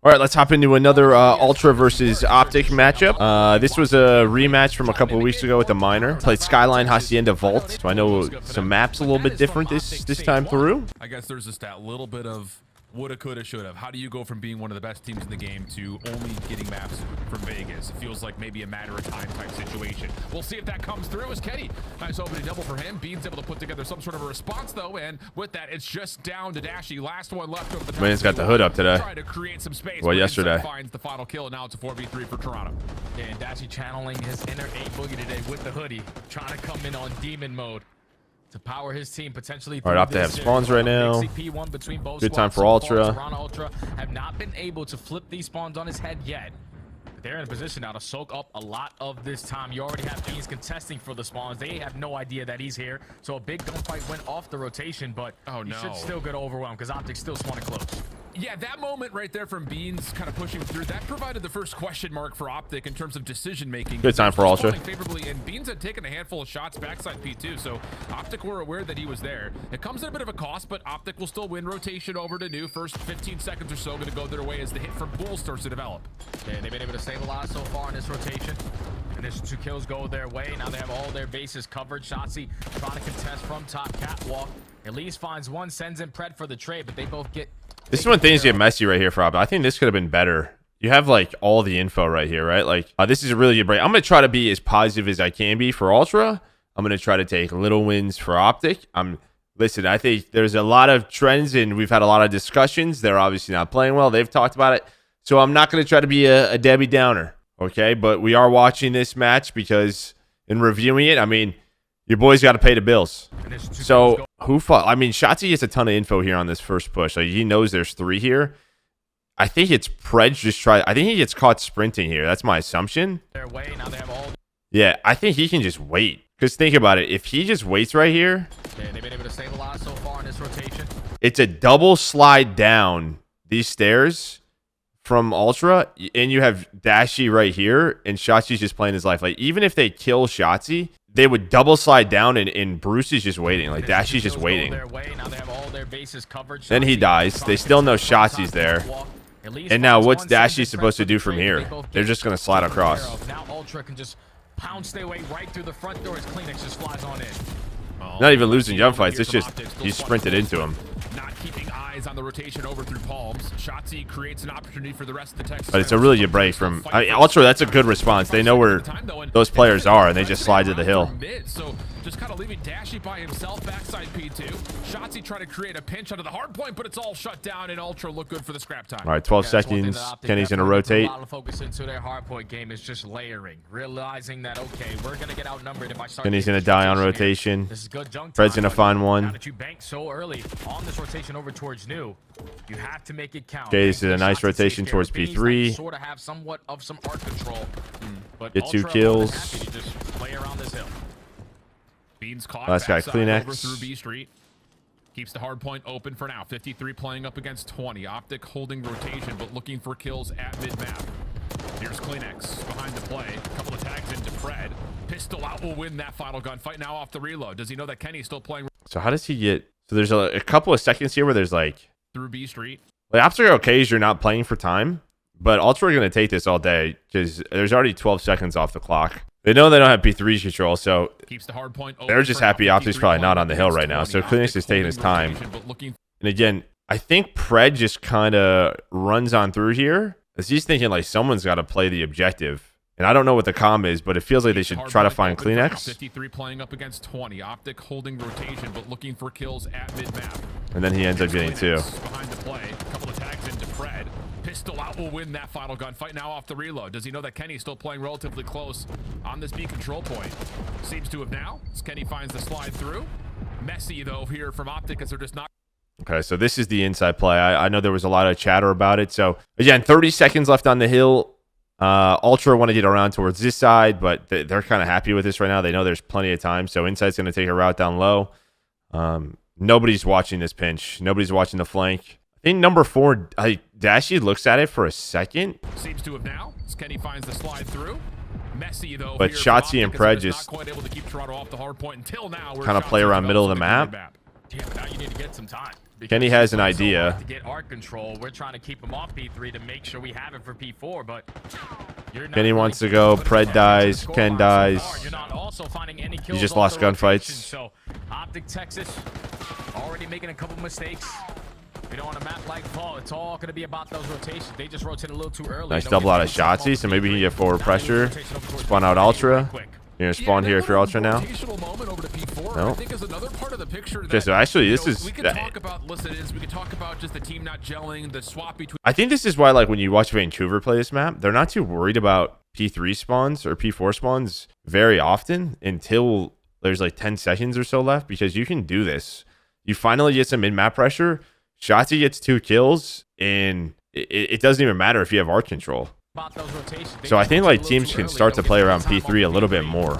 All right, let's hop into another Ultra versus OpTic matchup. This was a rematch from a couple of weeks ago with the Minor. Played Skyline, Hacienda, Vault. So I know some maps a little bit different this time through. I guess there's just that little bit of woulda, coulda, shoulda. How do you go from being one of the best teams in the game to only getting maps from Vegas? It feels like maybe a matter of time type situation. We'll see if that comes through as Kenny. Nice opening double for him. Bean's able to put together some sort of a response though, and with that, it's just down to Dashy. Last one left over the top. Man's got the hood up today. Try to create some space. Well, yesterday. Finds the final kill, and now it's a 4v3 for Toronto. Yeah, and Dashy channeling his inner A Boogie today with the hoodie, trying to come in on demon mode to power his team potentially. All right, off to have spawns right now. Good time for Ultra. Toronto Ultra have not been able to flip these spawns on his head yet. But they're in a position now to soak up a lot of this time. You already have Beans contesting for the spawns. They have no idea that he's here. So a big gunfight went off the rotation, but you should still get overwhelmed because OpTic still spawning close. Yeah, that moment right there from Beans kind of pushing through, that provided the first question mark for OpTic in terms of decision making. Good time for Ultra. Favorably, and Beans had taken a handful of shots backside P2, so OpTic were aware that he was there. It comes at a bit of a cost, but OpTic will still win rotation over to New. First 15 seconds or so going to go their way as the hit from Bull starts to develop. Yeah, they've been able to save a lot so far in this rotation. Initial 2 kills go their way. Now they have all their bases covered. Shotzzy trying to contest from top catwalk. At least finds one, sends in Pred for the trade, but they both get... This is when things get messy right here for OpTic. I think this could have been better. You have like all the info right here, right? Like this is a really good break. I'm going to try to be as positive as I can be for Ultra. I'm going to try to take little wins for OpTic. Listen, I think there's a lot of trends and we've had a lot of discussions. They're obviously not playing well. They've talked about it. So I'm not going to try to be a Debbie Downer, okay? But we are watching this match because in reviewing it, I mean, your boys got to pay the bills. So who fought? I mean, Shotzzy gets a ton of info here on this first push. Like he knows there's 3 here. I think it's Pred just try. I think he gets caught sprinting here. That's my assumption. Yeah, I think he can just wait. Because think about it. If he just waits right here, they've been able to save a lot so far in this rotation. It's a double slide down these stairs from Ultra, and you have Dashy right here, and Shotzzy's just playing his life. Like even if they kill Shotzzy, they would double slide down and Bruce is just waiting. Like Dashy's just waiting. Then he dies. They still know Shotzi's there. And now what's Dashy supposed to do from here? They're just going to slide across. Now Ultra can just pounce their way right through the front door as Kleenex just flies on in. Not even losing jump fights. It's just he sprinted into him. Not keeping eyes on the rotation over through Palms. Shotzzy creates an opportunity for the rest of the Texas. But it's a really good break from Ultra. That's a good response. They know where those players are, and they just slide to the hill. So just kind of leaving Dashy by himself backside P2. Shotzzy trying to create a pinch under the hard point, but it's all shut down, and Ultra look good for the scrap time. All right, 12 seconds. Kenny's going to rotate. A lot of focus into their hard point game is just layering, realizing that, okay, we're going to get outnumbered if I start. Kenny's going to die on rotation. This is good junk. Fred's going to find one. Now that you bank so early on this rotation over towards New, you have to make it count. Okay, this is a nice rotation towards P3. Sort of have somewhat of some arc control. But get 2 kills. Happy to just play around this hill. Beans caught. Last guy, Kleenex. Over through B Street. Keeps the hard point open for now. 53 playing up against 20. OpTic holding rotation, but looking for kills at mid-map. Here's Kleenex behind the play. A couple of tags into Fred. Pistol out will win that final gunfight. Now off the reload. Does he know that Kenny's still playing? So how does he get... So there's a couple of seconds here where there's like... Through B Street. Like, OpTic are okay as you're not playing for time. But Ultra are going to take this all day because there's already 12 seconds off the clock. They know they don't have P3 control, so keeps the hard point they're just happy OpTic's probably not on the hill right now. So Kleenex is taking his time. And again, I think Pred just kind of runs on through here as he's thinking like someone's got to play the objective. And I don't know what the comm is, but it feels like they should try to find Kleenex. 53 playing up against 20. OpTic holding rotation, but looking for kills at mid-map. And then he ends up getting 2. Behind the play, a couple of tags into Fred. Pistol out will win that final gunfight. Now off the reload. Does he know that Kenny's still playing relatively close on this B control point? Seems to have now, as Kenny finds the slide through. Messy, though, here from OpTic as they're just not... Okay, so this is the inside play. I know there was a lot of chatter about it. So, again, 30 seconds left on the hill. Ultra want to get around towards this side, but they're kind of happy with this right now. They know there's plenty of time. So, inside's going to take a route down low. Nobody's watching this pinch. Nobody's watching the flank. I think number 4, Dashy looks at it for a second. Seems to have now, as Kenny finds the slide through. Messy, though, but Shotzzy and Pred just not quite able to keep Toronto off the hard point until now. Kind of play around middle of the map. Yeah, but now you need to get some time. Kenny has an Because he's playing so idea. hard to get art control. We're trying to keep him off P3 to make sure we have it for P4, but you're not Kenny really wants to go. putting Pred it on dies. the Ken scoreline so dies. far. You're not also finding any He kills just off lost the rotation, gunfights. So OpTic Texas already making a couple mistakes. You know, on a map like Fall, it's all going to be about those rotations. They just rotate a little too early. Nice double out of Shotzzy, so maybe he can get forward pressure. Spawn out Ultra. You're gonna spawn here if you're Ultra now. No. I think is another part of the picture that, Okay, so actually this is. we could talk about we could talk about just the team not gelling, the swap between. I think this is why, like, when you watch Vancouver play this map, they're not too worried about P3 spawns or P4 spawns very often until there's like 10 seconds or so left, because you can do this. You finally get some mid-map pressure. Shotzzy gets 2 kills, and it doesn't even matter if you have art control. So I think like teams can start to play around P3 a little bit more.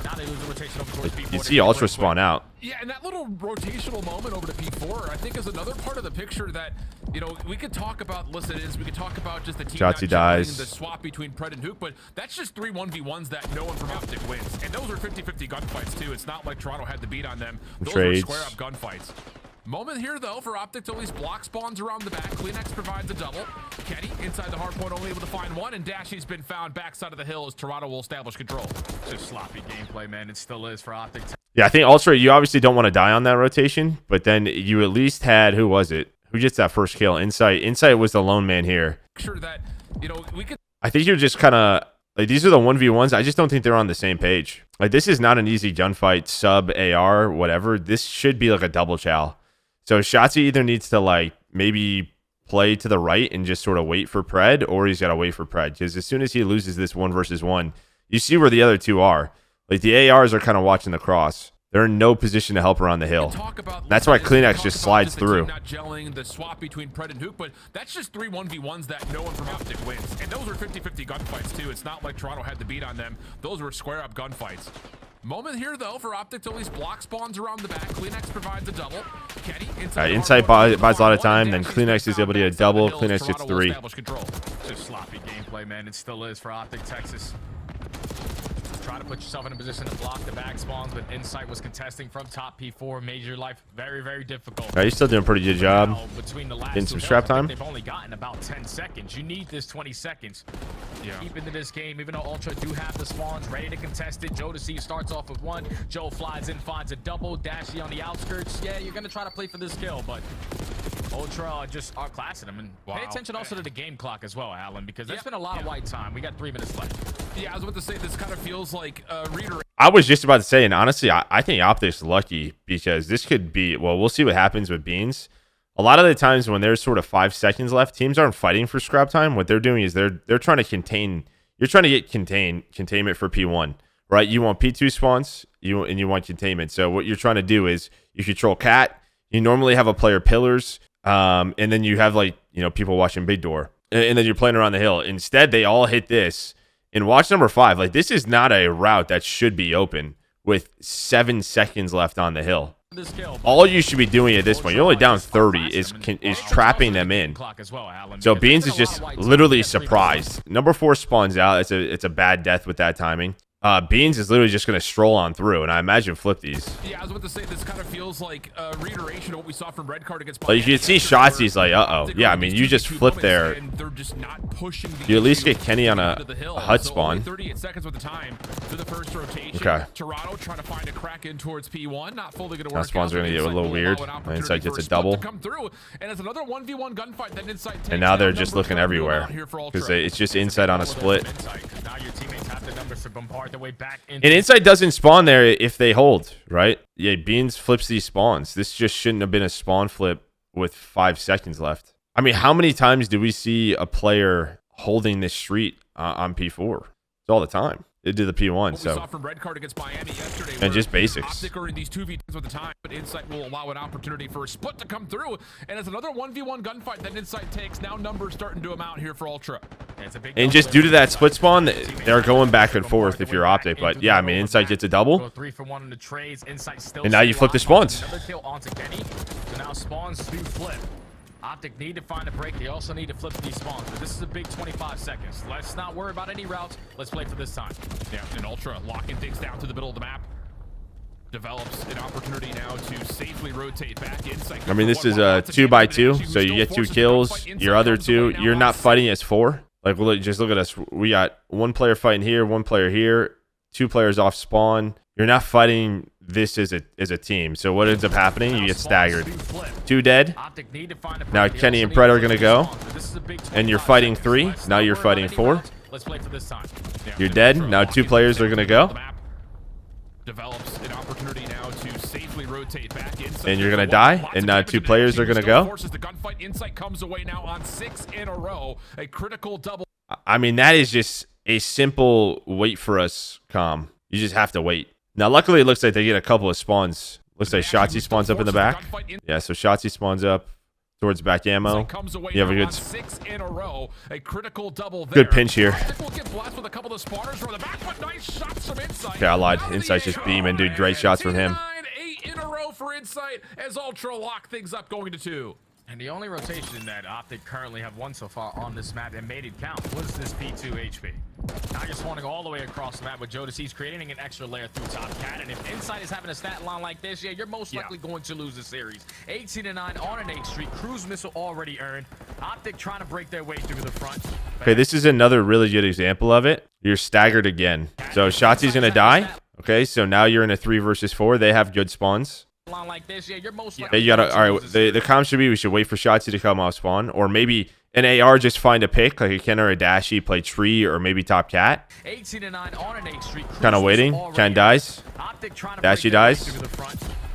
Like, you see Ultra spawn out. Yeah, and that little rotational moment over to P4, I think, is another part of the picture that, you know, we could talk about. Listen, we could talk about just the team not Shotzzy gelling, dies. the swap between Pred and Hook, but that's just 3 1v1s that no one from OpTic wins. And those are 50-50 gunfights, too. It's not like Toronto had the beat on them. Those Trades. were square-up gunfights. Moment here, though, for OpTic to at least block spawns around the back. Kleenex provides a double. Kenny inside the hardpoint, only able to find one, and Dashy's been found backside of the hill as Toronto will establish control. Just sloppy gameplay, man. It still is for OpTic. Yeah, I think Ultra, you obviously don't want to die on that rotation, but then you at least had, who was it? Who gets that first kill? Insight. Insight was the lone man here. Sure that, you know, we could. I think you're just kind of like, these are the 1v1s. I just don't think they're on the same page. Like, this is not an easy gunfight, sub AR, whatever. This should be like a double chow. So Shotzzy either needs to like maybe play to the right and just sort of wait for Pred, or he's got to wait for Pred, because as soon as he loses this 1 versus 1, you see where the other two are. Like, the ARs are kind of watching the cross. They're in no position to help around the hill. That's why Kleenex just slides through. Not gelling, the swap between Pred and Hook, but that's just 3 1v1s that no one from OpTic wins. And those were 50-50 gunfights, too. It's not like Toronto had the beat on them. Those were square-up gunfights. Moment here, though, for OpTic to at least block spawns around the back. Kleenex provides a double. Kenny inside. Insight buys a lot of time, then Kleenex is able to get a double. Kleenex gets 3. Just sloppy gameplay, man. It still is for OpTic Texas. Try to put yourself in a position to block the back spawns, but Insight was contesting from top P4. Made your life very, very difficult. You're still doing a pretty good job. Now, between the last Getting two some hills, scrap I think time. They've only gotten about 10 seconds. You need this 20 seconds. Yeah. Keep into this game, even though Ultra do have the spawns ready to contest it. Joe to see starts off with 1. Joe flies in, finds a double. Dashy on the outskirts. Yeah, you're going to try to play for this kill, but Ultra just outclassing him. And pay attention also to the game clock as well, Alan, because there's been a lot of white time. We got 3 minutes left. Yeah, I was about to say, this kind of feels like a reader. I was just about to say, and honestly, I think OpTic's lucky, because this could be, well, we'll see what happens with Beans. A lot of the times when there's sort of 5 seconds left, teams aren't fighting for scrap time. What they're doing is they're trying to contain. You're trying to get containment for P1, right? You want P2 spawns, and you want containment. So what you're trying to do is you control cat. You normally have a player pillars, and then you have, like, you know, people watching big door, and then you're playing around the hill. Instead, they all hit this. And watch number 5. Like, this is not a route that should be open with 7 seconds left on the hill. All you should be doing at this point, you're only down 30, is trapping them in. So Beans is just literally surprised. Number 4 spawns out. It's a bad death with that timing. Beans is literally just going to stroll on through, and I imagine flip these. Yeah, I was about to say, this kind of feels like a reiteration of what we saw from Red Card against. Like, you can see Shotzzy's like, uh-oh. Yeah, I mean, you just flip there. You at least get Kenny on a hut spawn. 38 seconds with the time to the first rotation. Okay. Toronto trying to find a crack in towards P1. Not fully going to work. Now spawns are going to get a little weird. Insight gets a double. Come through, and it's another 1v1 gunfight that Insight takes. And now they're just looking everywhere, because it's just Insight on a split. Now your teammates have the numbers to bombard their way back into. And Insight doesn't spawn there if they hold, right? Yeah, Beans flips these spawns. This just shouldn't have been a spawn flip with 5 seconds left. I mean, how many times do we see a player holding this street on P4? It's all the time. They did the P1, so. Saw from Red Card against Miami yesterday, and just basics. OpTic are in these 2v2s with the time, but Insight will allow an opportunity for a split to come through, and it's another 1v1 gunfight that Insight takes. Now numbers starting to amount here for Ultra. And just due to that split spawn, they're going back and forth if you're OpTic. But yeah, I mean, Insight gets a double. 3 for 1 in the trades. Insight still. And now you flip the spawns. Another kill onto Kenny. So now spawns do flip. OpTic need to find a break. They also need to flip these spawns. But this is a big 25 seconds. Let's not worry about any routes. Let's play for this time. Yeah, and Ultra locking things down to the middle of the map. develops an opportunity now to safely rotate back inside. I mean, this is a 2x2, so you get 2 kills. Your other 2, you're not fighting as 4. Like, just look at us. We got 1 player fighting here, 1 player here, 2 players off spawn. You're not fighting this as a team. So what ends up happening? You get staggered. 2 dead. Now Kenny and Pred are gonna go, and you're fighting 3. Now you're fighting 4. You're dead. Now 2 players are gonna go. Develops an opportunity now to safely rotate back inside. And you're gonna die. And now 2 players are gonna go. The gunfight insight comes away now on 6 in a row. A critical double. I mean, that is just a simple wait for us calm. You just have to wait. Now, luckily, it looks like they get a couple of spawns. Looks like Shotzi spawns up in the back. Yeah, so Shotzi spawns up towards back ammo. You have a good 6 in a row. A critical double good pinch here. Okay, I lied. Insight's just beaming, dude. Great shots from him. 8 in a row for Insight as Ultra lock things up going to 2. And the only rotation that OpTic currently have won so far on this map and made it count was this P2 HP. Now you're spawning all the way across the map with Jodis. He's creating an extra layer through top cat. And if Insight is having a stat line like this, yeah, you're most likely going to lose the series. 18-9 on an 8th Street. Cruise missile already earned. OpTic trying to break their way through the front. Okay, this is another really good example of it. You're staggered again. So Shotzi's going to die. Okay, so now you're in a 3 versus 4. They have good spawns. Like this, yeah, you're most likely you gotta, all right, the comm should be we should wait for Shotzi to come off spawn, or maybe an AR just find a pick like a Ken or a Dashy, play tree, or maybe top cat. 18-9 on an 8th Street. Kind of waiting. Ken dies. Dashy dies.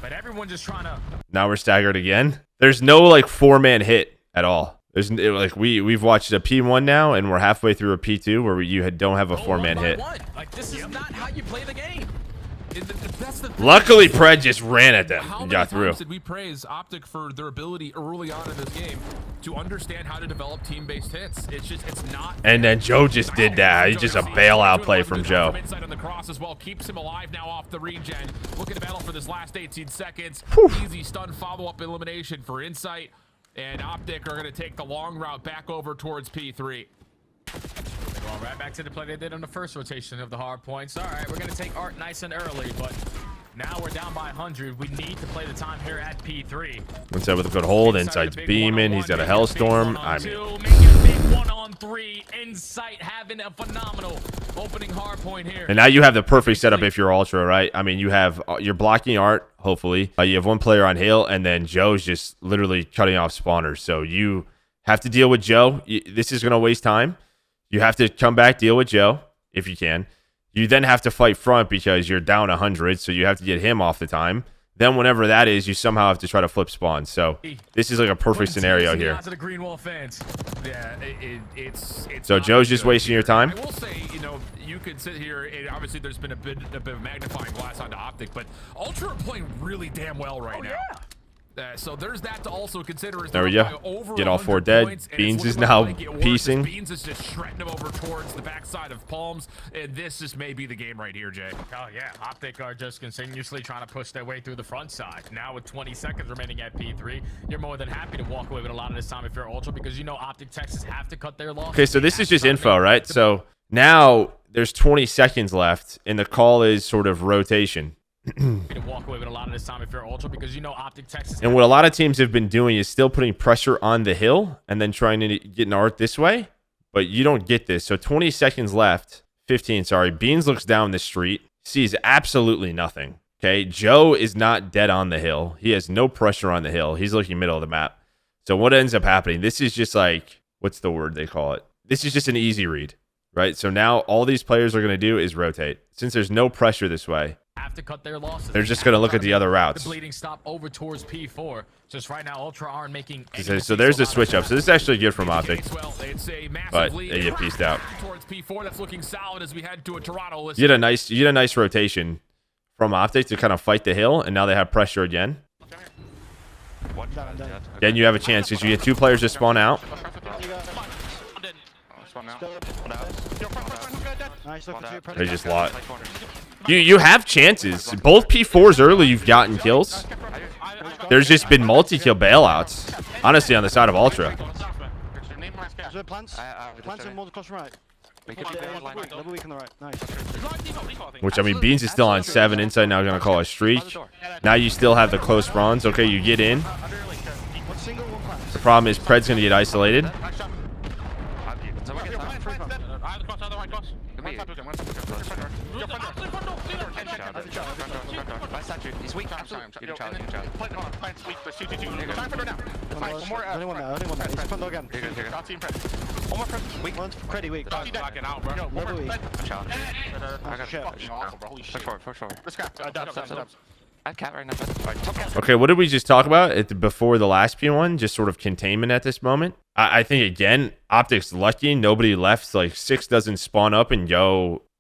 But everyone just trying to. Now we're staggered again. There's no like 4-man hit at all. There's like we've watched a P1 now, and we're halfway through a P2 where you don't have a 4-man hit. Like this is not how you play the game. Luckily, Pred just ran at them and got through. Did we praise OpTic for their ability early on in this game to understand how to develop team-based hits? It's not. And then Joe just did that. He's just a bailout play from Joe. Inside on the cross as well, keeps him alive now off the regen. Looking to battle for this last 18 seconds. Whew. Easy stun follow-up elimination for Insight, and OpTic are going to take the long route back over towards P3. Well, right back to the play they did on the first rotation of the hard points. All right, we're going to take Art nice and early, but now we're down by 100. We need to play the time here at P3. Inside with a good hold. Insight's beaming. He's got a Hellstorm. I mean, making a big 1-on-3. Insight having a phenomenal opening hard point here. And now you have the perfect setup if you're Ultra, right? I mean, you're blocking Art, hopefully. You have 1 player on Hill, and then Joe's just literally cutting off spawners. So you have to deal with Joe. This is going to waste time. You have to come back, deal with Joe, if you can. You then have to fight front because you're down 100, so you have to get him off the time. Then whenever that is, you somehow have to try to flip spawn. So this is like a perfect scenario here. So Joe's just wasting your time. I will say, you could sit here, and obviously there's been a bit of magnifying glass onto OpTic, but Ultra are playing really damn well right now. Yeah. So there's that to also consider. There we go. Get all 4 dead. Beans is now piecing. Beans is just shredding him over towards the backside of Palms, and this just may be the game right here, Jay. Oh yeah, OpTic are just continuously trying to push their way through the front side. Now with 20 seconds remaining at P3, you're more than happy to walk away with a lot of this time if you're Ultra, because OpTic Texas have to cut their loss. Okay, so this is just info, right? So now there's 20 seconds left, and the call is sort of rotation. To walk away with a lot of this time if you're Ultra, because OpTic Texas. And what a lot of teams have been doing is still putting pressure on the hill and then trying to get an Art this way, but you don't get this. So 20 seconds left. 15, sorry. Beans looks down the street, sees absolutely nothing. Okay, Joe is not dead on the hill. He has no pressure on the hill. He's looking middle of the map. So what ends up happening? This is just like, what's the word they call it? This is just an easy read, right? So now all these players are going to do is rotate. Since there's no pressure this way, have to cut their losses. They're just going to look at the other routes. The bleeding stop over towards P4. Just right now, Ultra aren't making. So there's the switch up. So this is actually good from OpTic, but they get pieced out. You get a nice rotation from OpTic to kind of fight the hill, and now they have pressure again. Then you have a chance because you get 2 players to spawn out. They just lot. You have chances. Both P4s early, you've gotten kills. There's just been multi-kill bailouts, honestly, on the side of Ultra. Is there plants? Plants and more close right. We could Level weak on the right. Nice. Which, I mean, Beans is still on 7. Inside now going to call a streak. Now you still have the close spawns. Okay, you get in. One single, one plant. The problem is Pred's going to get isolated. He's weak. Only one there. He's front door again. Weak. One's pretty weak. Level weak. For sure. I have cat right now. Okay, what did we just talk about before the last P1? Just sort of containment at this moment. I think, again, OpTic's lucky. Nobody left. Like, 6 doesn't spawn up, and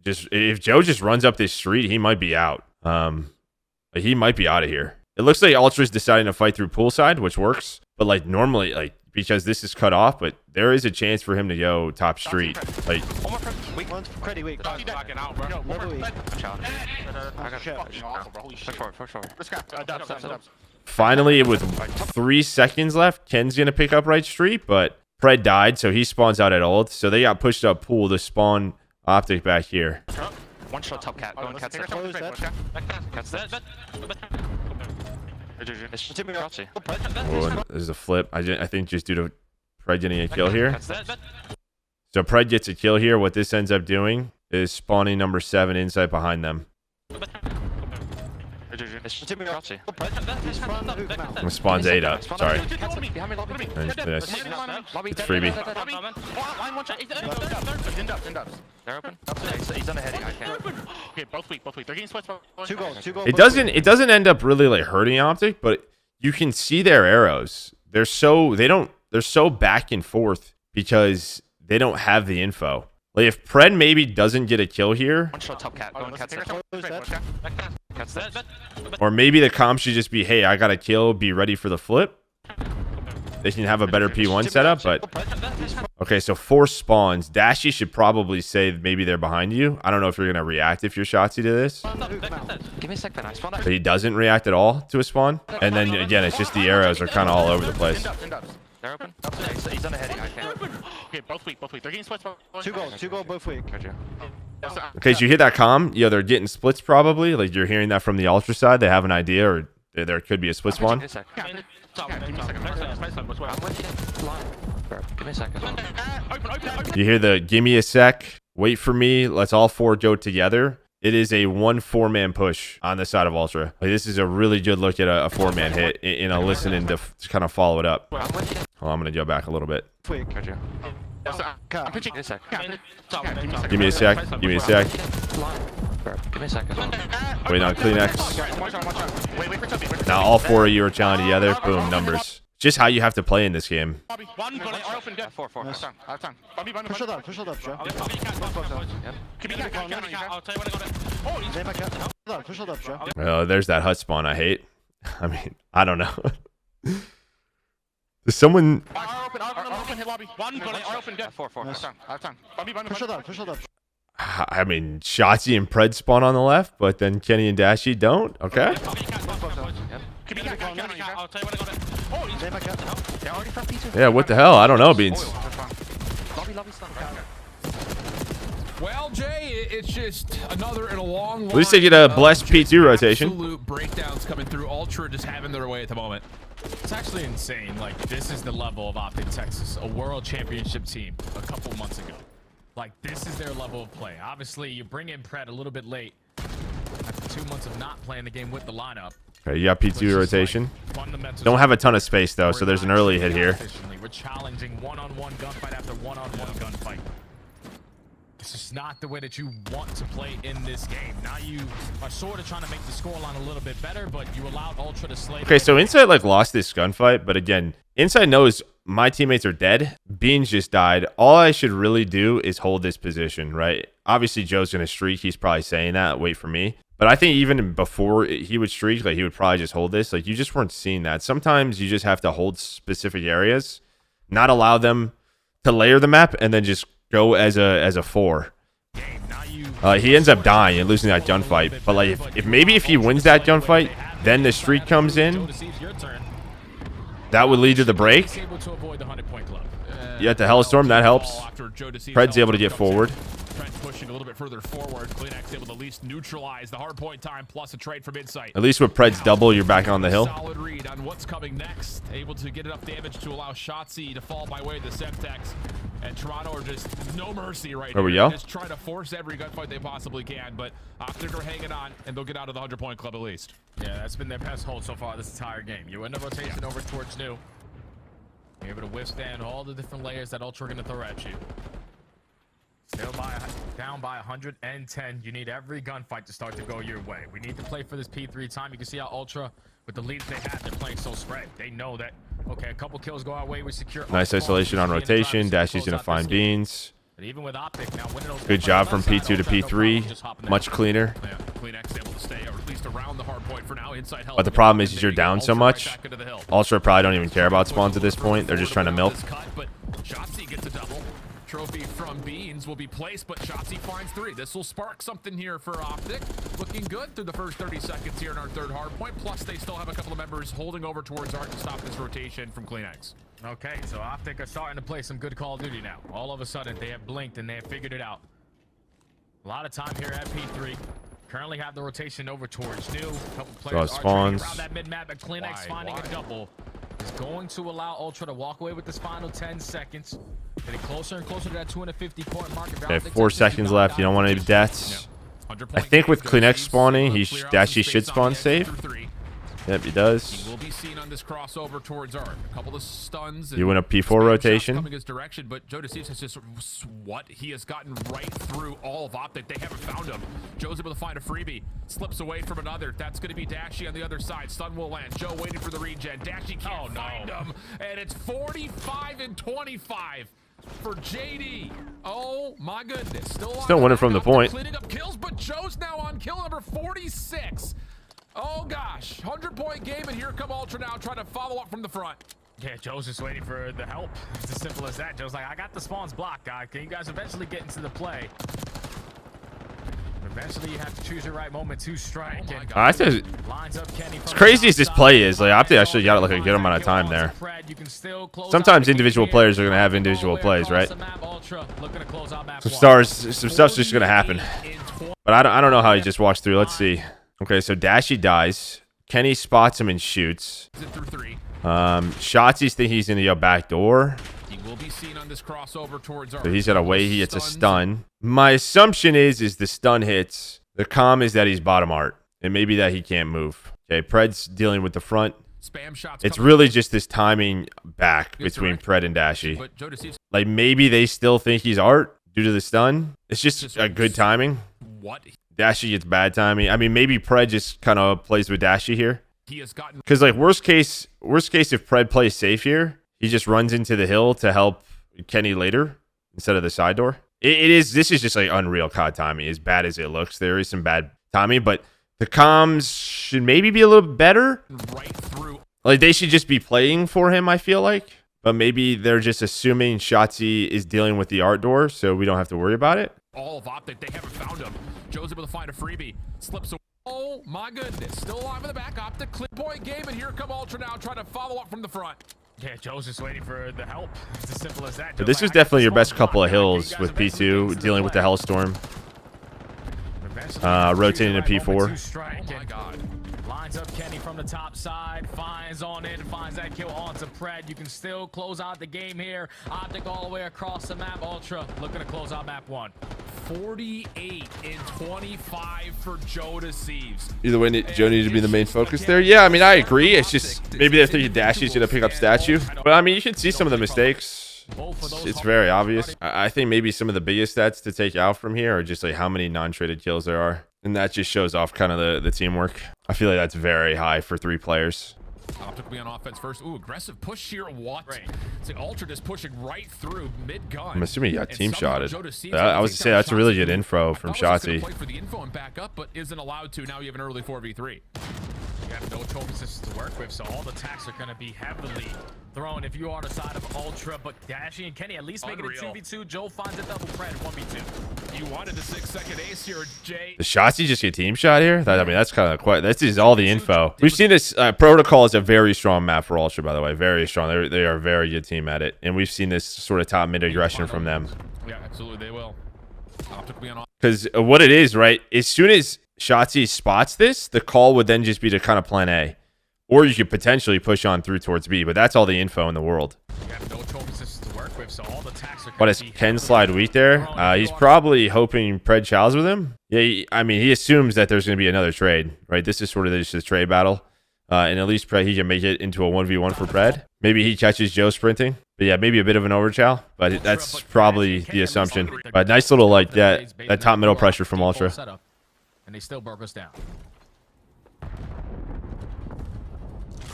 if Joe just runs up this street, he might be out. He might be out of here. It looks like Ultra's deciding to fight through poolside, which works. But, like, normally, like, because this is cut off, but there is a chance for him to go top street. Like, One's pretty weak. Level weak. For sure. finally, with 3 seconds left, Ken's going to pick up right street, but Pred died, so he spawns out at ult. So they got pushed up pool to spawn OpTic back here. One shot top cat. Going cat's dead. Cat's dead. Oh, there's a flip. I think just due to Pred getting a kill here. So Pred gets a kill here. What this ends up doing is spawning number 7 inside behind them. Spawns 8 up. Sorry. It's freebie. They're open. He's on the heading. I can't. Okay, both weak. They're getting splits. 2 goals. It doesn't end up really like hurting OpTic, but you can see their arrows. They're so back and forth because they don't have the info. Like if Pred maybe doesn't get a kill here, one shot top cat. Going cat's dead. Or maybe the comp should just be, hey, I got a kill, be ready for the flip. They can have a better P1 setup, but... Okay, so 4 spawns. Dashy should probably say maybe they're behind you. I don't know if you're going to react if you're Shotzzy to this. Give me a sec, then I spawn out. But he doesn't react at all to a spawn. And then, again, it's just the arrows are kind of all over the place. They're open. He's on the heading. I can't. Okay, both weak. They're getting splits. 2 goals, both weak. Okay, so you hear that comm? Yeah, they're getting splits probably. Like you're hearing that from the Ultra side. They have an idea, or there could be a split spawn. Give me a second. You hear the give me a sec, wait for me, let's all 4 go together. It is a 1-4-man push on the side of Ultra. Like, this is a really good look at a 4-man hit in a listening to kind of follow it up. Hold on, I'm going to go back a little bit. Weak. I'm pitching a sec. Give me a sec. Give me a second. Wait on Kleenex. Now all 4 of you are challenging together. Boom, numbers. Just how you have to play in this game. Four. Push it up, Joe. Push it up, Joe. Oh, there's that hut spawn I hate. I mean, I don't know. Does someone... Push it up. I mean, Shotzzy and Pred spawn on the left, but then Kenny and Dashy don't? Okay. Yeah, what the hell? I don't know, Beans. Well, Jay, it's just another in a long line. At least they get a blessed P2 rotation. Absolute breakdowns coming through. Ultra just having their way at the moment. It's actually insane. Like, this is the level of OpTic Texas, a world championship team a couple months ago. Like, this is their level of play. Obviously, you bring in Pred a little bit late after 2 months of not playing the game with the lineup. Okay, you got P2 rotation. Don't have a ton of space, though, so there's an early hit here. We're challenging one-on-one gunfight after one-on-one gunfight. This is not the way that you want to play in this game. Now you are sort of trying to make the scoreline a little bit better, but you allowed Ultra to slay. Okay, so Inside like lost this gunfight, but again, Inside knows my teammates are dead. Beans just died. All I should really do is hold this position, right? Obviously, Joe's going to streak. He's probably saying that. Wait for me. But I think even before he would streak, like he would probably just hold this. Like you just weren't seeing that. Sometimes you just have to hold specific areas, not allow them to layer the map, and then just go as a 4. He ends up dying and losing that gunfight. But like if he wins that gunfight, then the streak comes in. That would lead to the break. You at the Hellstorm, that helps. Pred's able to get forward. Trent pushing a little bit further forward. CleanX able to at least neutralize the hardpoint time plus a trade from Insight. At least with Pred's double, you're back on the hill. Solid read on what's coming next. Able to get enough damage to allow Shotzi to fall by way of the Semtex. And Toronto are just no mercy right now. There we go. Just trying to force every gunfight they possibly can. But OpTic are hanging on, and they'll get out of the 100-point club at least. Yeah, that's been their best hold so far this entire game. You win the rotation over towards new. You're able to withstand all the different layers that Ultra are going to throw at you. Still down by 110. You need every gunfight to start to go your way. We need to play for this P3 time. You can see how Ultra, with the leads they have, they're playing so spread. They know that, okay, a couple kills go our way, we secure. Nice isolation on rotation. Dashy's going to find beans. But even with OpTic now winning those Good job from P2 to P3. Much cleaner. Yeah, CleanX able to stay, or at least around the hard point for now. Inside help. But the problem is you're down so much. Ultra probably don't even care about spawns at this point. They're just trying to milk. But Shotzi gets a double. Trophy from Beans will be placed, but Shotzi finds 3. This will spark something here for OpTic. Looking good through the first 30 seconds here in our third hard point. Plus, they still have a couple of members holding over towards Art to stop this rotation from CleanX. Okay, so OpTic are starting to play some good Call of Duty now. All of a sudden, they have blinked and they have figured it out. A lot of time here at P3. Currently have the rotation over towards new. A couple players are spawns around that mid-map, but CleanX finding a double is going to allow Ultra to walk away with this final 10 seconds. Getting closer and closer to that 250-point mark. Okay, 4 seconds left. You don't want any deaths. I think with CleanX spawning, Dashy should spawn safe. Yep, he does. He will be seen on this crossover towards Art. A couple of stuns. You win a P4 rotation. Coming his direction, but Joe Deceived has just he has gotten right through all of OpTic. They haven't found him. Joe's able to find a freebie. Slips away from another. That's going to be Dashy on the other side. Stun will land. Joe waiting for the regen. Dashy can't find him, and it's 45 and 25. For JD. Oh my goodness. Still winning from the point. Cleaning up kills, but Joe's now on kill number 46. Oh gosh. 100-point game, and here come Ultra now trying to follow up from the front. Yeah, Joe's just waiting for the help. It's as simple as that. Joe's like, I got the spawns blocked, guy. Can you guys eventually get into the play? Eventually, you have to choose your right moment to strike. It's crazy as this play is. Like, OpTic actually got like a good amount of time there. Sometimes individual players are going to have individual plays, right? Some stuff's just going to happen. But I don't know how he just walks through. Let's see. Okay, so Dashy dies. Kenny spots him and shoots. Shotzi's think he's in the back door. He will be seen on this crossover towards Art. So he's got a way. He hits a stun. My assumption is the stun hits. The comm is that he's bottom Art, and maybe that he can't move. Okay, Pred's dealing with the front. Spam shots. It's really just this timing back between Pred and Dashy. Like maybe they still think he's Art due to the stun. It's just a good timing. What? Dashy gets bad timing. I mean, maybe Pred just kind of plays with Dashy here. He has gotten, because like worst case if Pred plays safe here, he just runs into the hill to help Kenny later instead of the side door. This is just like unreal COD timing, as bad as it looks. There is some bad timing, but the comms should maybe be a little better. Right through. Like they should just be playing for him, I feel like. But maybe they're just assuming Shotzi is dealing with the Art door, so we don't have to worry about it. All of OpTic, they haven't found him. Joe's able to find a freebie. Slips away. Oh my goodness. Still alive in the back. OpTic clip point game, and here come Ultra now trying to follow up from the front. Yeah, Joe's just waiting for the help. It's as simple as that. But this was definitely your best couple of hills with P2 dealing with the Hellstorm. Rotating to P4. Oh my God. Lines up Kenny from the top side, finds on in, finds that kill onto Pred. You can still close out the game here. OpTic all the way across the map. Ultra looking to close out map 1. 48 and 25 for Joe Deceives. Either way, Joe needed to be the main focus there. Yeah, I mean, I agree. It's just maybe they're thinking Dashy's going to pick up statue. But I mean, you should see some of the mistakes. It's very obvious. I think maybe some of the biggest stats to take out from here are just like how many non-traded kills there are. And that just shows off kind of the teamwork. I feel like that's very high for 3 players. OpTic will be on offense first. Ooh, aggressive push here. What? It's like Ultra just pushing right through mid-gun. I'm assuming he got team shotted. I was say that's a really good info from Shotzi. Play for the info and back up, but isn't allowed to. Now you have an early 4v3. You have no choices to work with, so all the attacks are going to be heavily thrown if you are on the side of Ultra. But Dashy and Kenny at least making it 2v2. Joe finds a double Pred 1v2. You wanted the 6-second ace here, Jay. The Shotzzy just get team shot here? I mean, that's kind of quite. This is all the info. We've seen this. Protocol is a very strong map for Ultra, by the way. Very strong. They are a very good team at it. And we've seen this sort of top mid aggression from them. Yeah, absolutely. They will. Because what it is, right? As soon as Shotzzy spots this, the call would then just be to kind of plan A. Or you could potentially push on through towards B. But that's all the info in the world. You have no choices to work with, so all the attacks are What is Ken slide weak there? He's probably hoping Pred chows with him. Yeah, I mean, he assumes that there's going to be another trade, right? This is sort of just a trade battle. And at least Pred, he can make it into a 1v1 for Pred. Maybe he catches Joe sprinting. But yeah, maybe a bit of an overchow. But that's probably the assumption. But nice little, like, that top middle pressure from Ultra. And they still broke us down.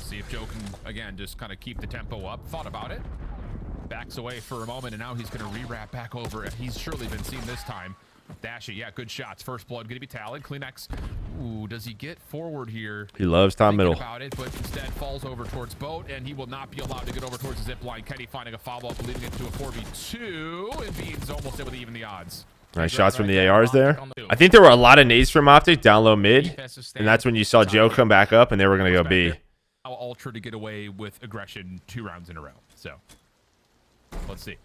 See if Joe can, again, just kind of keep the tempo up. Thought about it. Backs away for a moment, and now he's going to re-wrap back over. He's surely been seen this time. Dashy, yeah, good shots. First blood going to be tallied. Kleenex. Ooh, does he get forward here? He loves top middle. About it, but instead falls over towards boat, and he will not be allowed to get over towards the zip line. Kenny finding a follow-up, leading it to a 4v2, and Bean's almost able to even the odds. Nice shots from the ARs there. I think there were a lot of nades from OpTic down low mid, and that's when you saw Joe come back up, and they were going to go B. Ultra to get away with aggression 2 rounds in a row. So, let's see.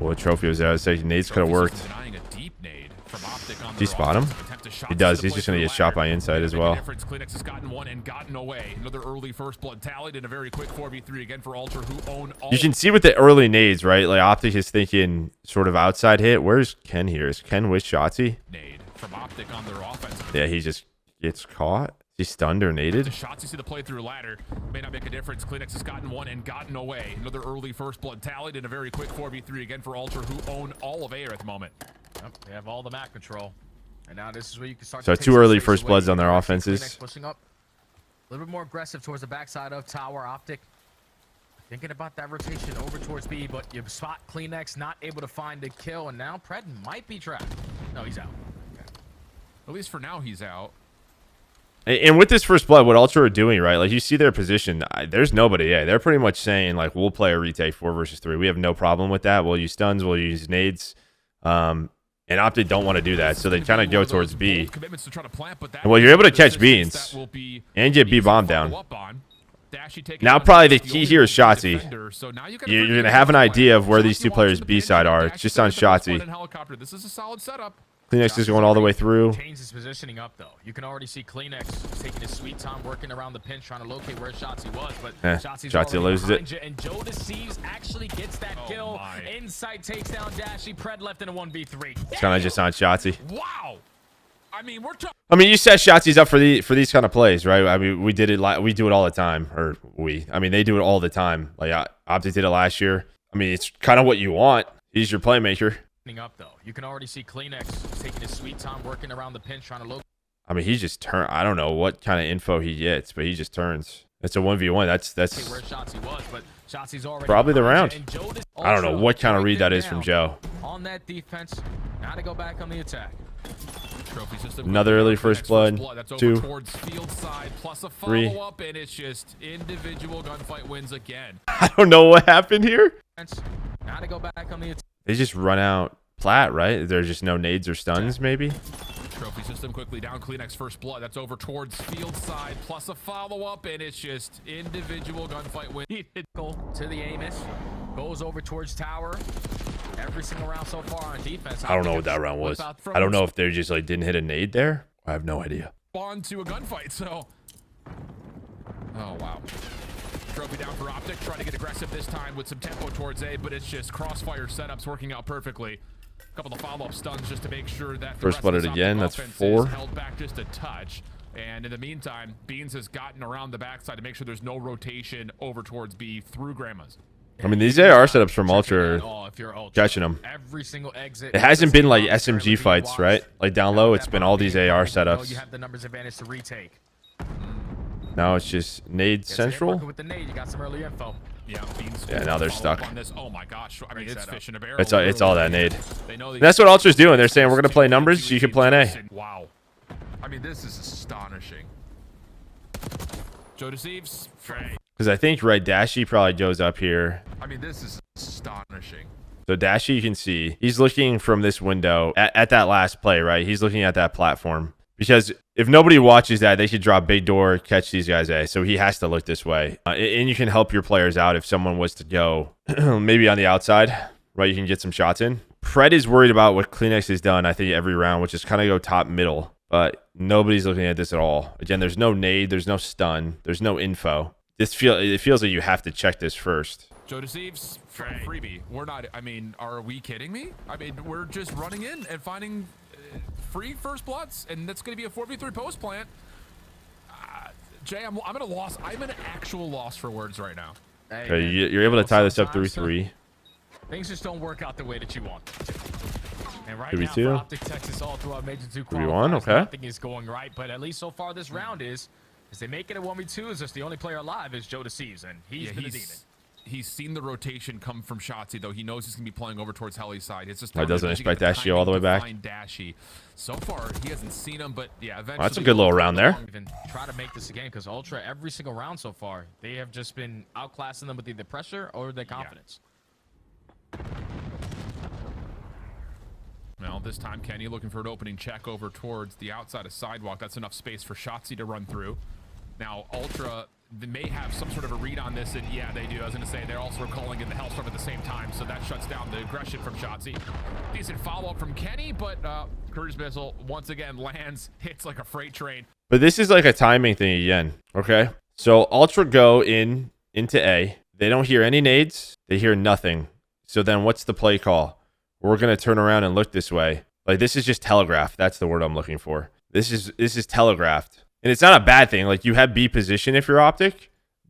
Well, trophy was there. I was saying nades could have worked. Does he spot him? He does. He's just going to get shot by inside as well. Kleenex has gotten one and gotten away. Another early first blood tallied in a very quick 4v3 again for Ultra, who own all. You can see with the early nades, right? Like OpTic is thinking sort of outside hit. Where's Ken here? Is Ken with Shotzzy? Nade from OpTic on their offense. Yeah, he just gets caught. Is he stunned or naded? The shots you see the play through ladder may not make a difference. Kleenex has gotten one and gotten away. Another early first blood tallied in a very quick 4v3 again for Ultra, who own all of air at the moment. Yep, they have all the map control. And now this is where you can start. So 2 early first bloods on their offenses. Pushing up a little bit more aggressive towards the backside of tower. OpTic thinking about that rotation over towards B, but you spot Kleenex not able to find the kill, and now Pred might be trapped. No, he's out. Okay. At least for now, he's out. And with this first blood, what Ultra are doing, right? Like you see their position. There's nobody. Yeah, they're pretty much saying like we'll play a retake 4 versus 3. We have no problem with that. We'll use stuns. We'll use nades. And OpTic don't want to do that, so they kind of go towards B. And well, you're able to catch Beans and get B bomb down. Now probably the key here is Shotzzy. You're going to have an idea of where these 2 players B side are. It's just on Shotzzy. This is a solid setup. Kleenex is going all the way through. Change his positioning up though. You can already see Kleenex taking his sweet time working around the pinch, trying to locate where Shotzzy was, but Shotzzy loses it. And Joe Deceives actually gets that kill. Insight takes down Dashy. Pred left in a 1v3. It's kind of just on Shotzzy. Wow. I mean, you set Shotzi's up for these kind of plays, right? I mean, we did it. We do it all the time, or I mean, they do it all the time. Like OpTic did it last year. I mean, it's kind of what you want. He's your playmaker. Up though, you can already see Kleenex taking his sweet time working around the pinch, trying to locate. I mean, he just turn. I don't know what kind of info he gets, but he just turns. It's a 1v1. That's where Shotzzy was, but Shotzi's already probably the round. I don't know what kind of read that is from Joe. On that defense, now to go back on the attack. Another early first blood. 2, towards field side plus a 3. Follow-up, and it's just individual gunfight wins again. I don't know what happened here. Now to go back on the attack. They just run out flat, right? There's just no nades or stuns, maybe. Trophy system quickly down. Kleenex first blood. That's over towards field side plus a follow-up, and it's just individual gunfight win. To the Amos. Goes over towards tower. Every single round so far on defense. I don't know what that round was. I don't know if they just like didn't hit a nade there. I have no idea. On to a gunfight, so. Oh, wow. Trophy down for OpTic, trying to get aggressive this time with some tempo towards A, but it's just crossfire setups working out perfectly. A couple of follow-up stuns just to make sure that the first blooded again. That's 4. Held back just a touch, and in the meantime, Beans has gotten around the backside to make sure there's no rotation over towards B through Grandma's. I mean, these AR setups from Ultra are catching them. Every single exit. It hasn't been like SMG fights, right? Like down low, it's been all these AR setups. You have the numbers advantage to retake. Now it's just nade central. With the nade, you got some early info. Yeah, now they're stuck. Oh my gosh! I mean, it's fish in a barrel. It's all that nade. That's what Ultra's doing. They're saying we're gonna play numbers. So you can plan A. Wow. I mean, this is astonishing. Joe Deceives. Because I think right Dashy probably goes up here. I mean, this is astonishing. So Dashy, you can see he's looking from this window at that last play, right? He's looking at that platform. Because if nobody watches that, they could drop big door, catch these guys A. So he has to look this way. And you can help your players out if someone was to go maybe on the outside, right? You can get some shots in. Pred is worried about what Kleenex has done, I think, every round, which is kind of go top middle. But nobody's looking at this at all. Again, there's no nade, there's no stun, there's no info. It feels like you have to check this first. Joe Deceives from freebie. We're not, I mean, are we kidding me? I mean, we're just running in and finding free first bloods, and that's going to be a 4v3 post plant. Jay, I'm at a loss. I'm an actual loss for words right now. Hey, Okay, you're able to tie this up 3-3. Things just don't work out the way that you want them to. And right 3v2. now, for OpTic Texas, all throughout Major 2 3v1, qualifiers, okay. nothing is going right. But at least so far this round is they make it a 1v2. Is just the only player alive is Joe Deceives, and he's been a demon. He's seen the rotation come from Shotzi, though. He knows he's going to be playing over towards Helly's side. It's just I doesn't expect Dashy all the way back. Dashy. So far, he hasn't seen him, but yeah, eventually. Well, that's a good little round there. Even try to make this a game because Ultra, every single round so far, they have just been outclassing them with either pressure or their confidence. Well, this time, Kenny looking for an opening check over towards the outside of sidewalk. That's enough space for Shotzi to run through. Now, Ultra, they may have some sort of a read on this, and yeah, they do. I was going to say, they're also calling in the Hellstorm at the same time, so that shuts down the aggression from Shotzi. Decent follow-up from Kenny, but cruise missile once again lands, hits like a freight train. But this is like a timing thing again, okay? So Ultra go into A. They don't hear any nades. They hear nothing. So then what's the play call? We're going to turn around and look this way. Like, this is just telegraphed. That's the word I'm looking for. This is telegraphed. And it's not a bad thing. Like, you have B position if you're OpTic,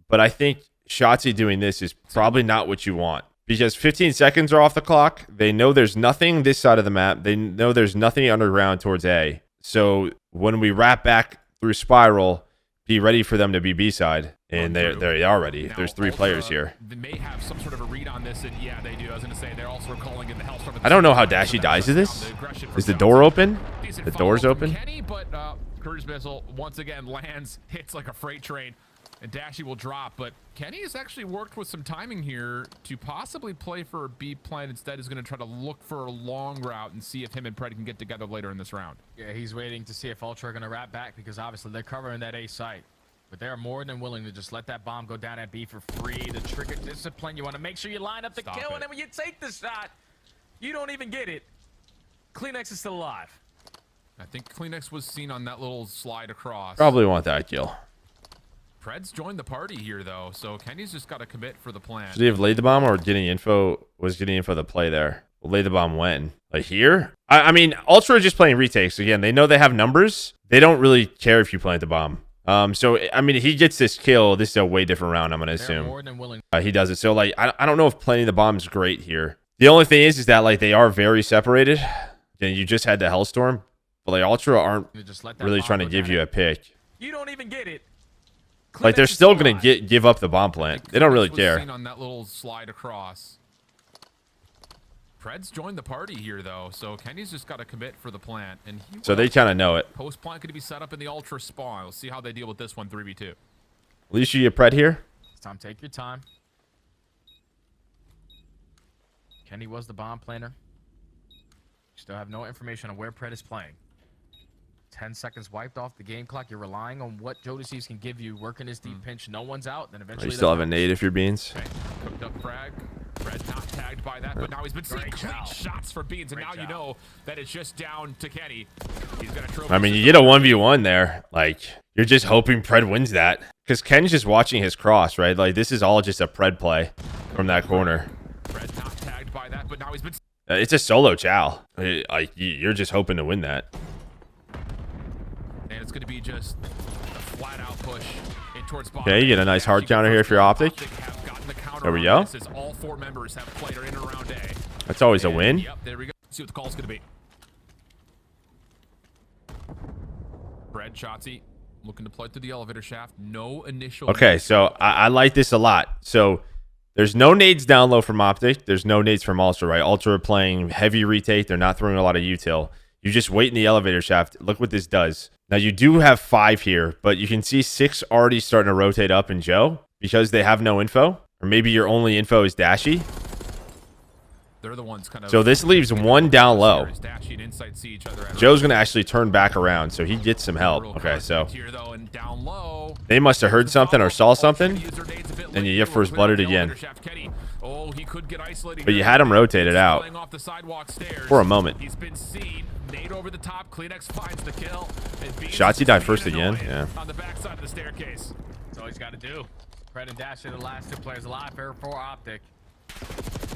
but I think Shotzi doing this is probably not what you want because 15 seconds are off the clock. They know there's nothing this side of the map. They know there's nothing underground towards A. So when we wrap back through Spiral, be ready for them to be B side. And they are ready. Now, there's 3 players here. They may have some sort of a read on this, and yeah, they do. I was going to say, they're also calling in the Hellstorm at the I don't know same how time, Dashy so that dies to shuts this. down the aggression Is from the door Shotzi. open? Decent The door's follow-up from open? Kenny, but cruise missile once again lands, hits like a freight train, and Dashy will drop. But Kenny has actually worked with some timing here to possibly play for a B plan. Instead, is going to try to look for a long route and see if him and Pred can get together later in this round. Yeah, he's waiting to see if Ultra are going to wrap back because obviously they're covering that A site. But they're more than willing to just let that bomb go down at B for free. The trigger discipline, you want to make sure you line up the kill, and then when you take the shot, you don't even get it. Kleenex is still alive. I think Kleenex was seen on that little slide across. Probably want that kill. Pred's joined the party here, though, so Kenny's just got to commit for the plan. Should he have laid the bomb or getting info? Was getting info the play there? Well, lay the bomb when? Like here? I mean, Ultra are just playing retakes. Again, they know they have numbers. They don't really care if you plant the bomb. So, I mean, he gets this kill. This is a way different round, I'm going to assume. More than willing. He does it. So, like, I don't know if planting the bomb is great here. The only thing is that, like, they are very separated. And you just had the Hellstorm. But, like, Ultra aren't really trying to give you a pick. You don't even get it. Like, they're still going to give up the bomb plant. They don't really care. Seen on that little slide across. Pred's joined the party here, though, so Kenny's just got to commit for the plant. And so they kind of know it. Post plant going to be set up in the Ultra spawn. We'll see how they deal with this one, 3v2. At least you get Pred here. It's time. Take your time. Kenny was the bomb planner. Still have no information on where Pred is playing. 10 seconds wiped off the game clock. You're relying on what Joe Deceives can give you. Working his deep pinch. No one's out. Then eventually You still have a nade if you're beans. Okay. Cooked up frag. Fred not tagged by that, but now he's been seeing clean shots for beans, and now you know that it's just down to Kenny. He's gonna trophy. I mean, you get a 1v1 there. Like, you're just hoping Pred wins that. Because Ken's just watching his cross, right? Like, this is all just a Pred play from that corner. Fred not tagged by that, but now he's been... It's a solo chow. Like, you're just hoping to win that. And it's going to be just a flat-out push in towards bottom. Okay, you get a nice hard counter here if you're OpTic. There we go. All 4 members have played in and around A. That's always a win. Yep, there we go. See what the call's going to be. Fred, Shotzi, looking to play through the elevator shaft. No initial... Okay, so I like this a lot. So there's no nades down low from OpTic. There's no nades from Ultra, right? Ultra are playing heavy retake. They're not throwing a lot of util. You just wait in the elevator shaft. Look what this does. Now, you do have 5 here, but you can see 6 already starting to rotate up in Joe because they have no info. Or maybe your only info is Dashy. They're the ones kind of. So this leaves one down low. Dashy and Insight see each other. Joe's gonna actually turn back around, so he gets some help. Okay, so Here, though, and down low, they must have heard something or saw something, and you get first blooded again. Oh, he could get isolated. But you had him rotated out for a moment. He's been seen. Nade over the top. Kleenex finds the kill. Shotsy died first again. Yeah. On the backside of the staircase. That's all he's got to do. Pred and Dash are the last 2 players alive here for OpTic.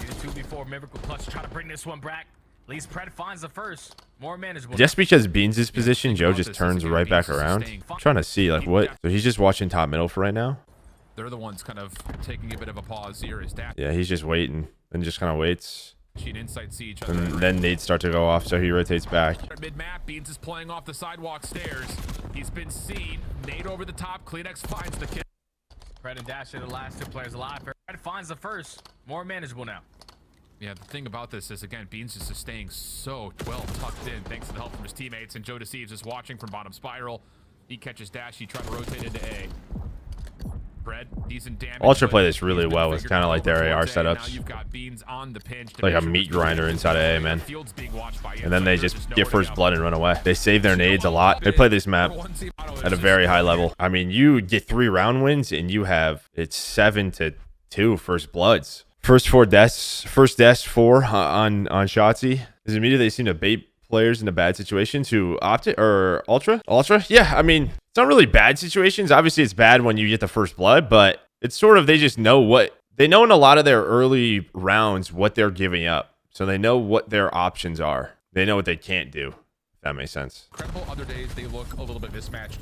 Needed 2 before Miracle Clutch try to bring this one back. At least Pred finds the first. More manageable. Just because Beans' position, Joe just turns right back around. I'm trying to see like what. So he's just watching top middle for right now. They're the ones kind of taking a bit of a pause here. Is Dash? Yeah, he's just waiting and just kind of waits. Insight see each other. And then nades start to go off, so he rotates back. Mid-map, Beans is playing off the sidewalk stairs. He's been seen. Nade over the top. Kleenex finds the kill. Pred and Dash are the last 2 players alive. Pred finds the first. More manageable now. Yeah, the thing about this is, again, Beans is just staying so well tucked in thanks to the help from his teammates, and Joe Deceives is watching from bottom spiral. He catches Dash. He tried to rotate into A. Pred, decent damage. Ultra play this really well with kind of like their AR setups. Now you've got Beans on the pinch like a meat grinder inside of A, man. And then they just get first blood and run away. They save their nades a lot. They play this map at a very high level. I mean, you get 3 round wins and you have, it's 7-2 first bloods. First 4 deaths, first deaths 4 on Shotzzy. Is immediately they seem to bait players into bad situations who OpTic or Ultra. Yeah, I mean, it's not really bad situations. Obviously, it's bad when you get the first blood, but it's sort of they just know what they know in a lot of their early rounds what they're giving up. So they know what their options are. They know what they can't do. If that makes sense. Incredible. Other days they look a little bit mismatched.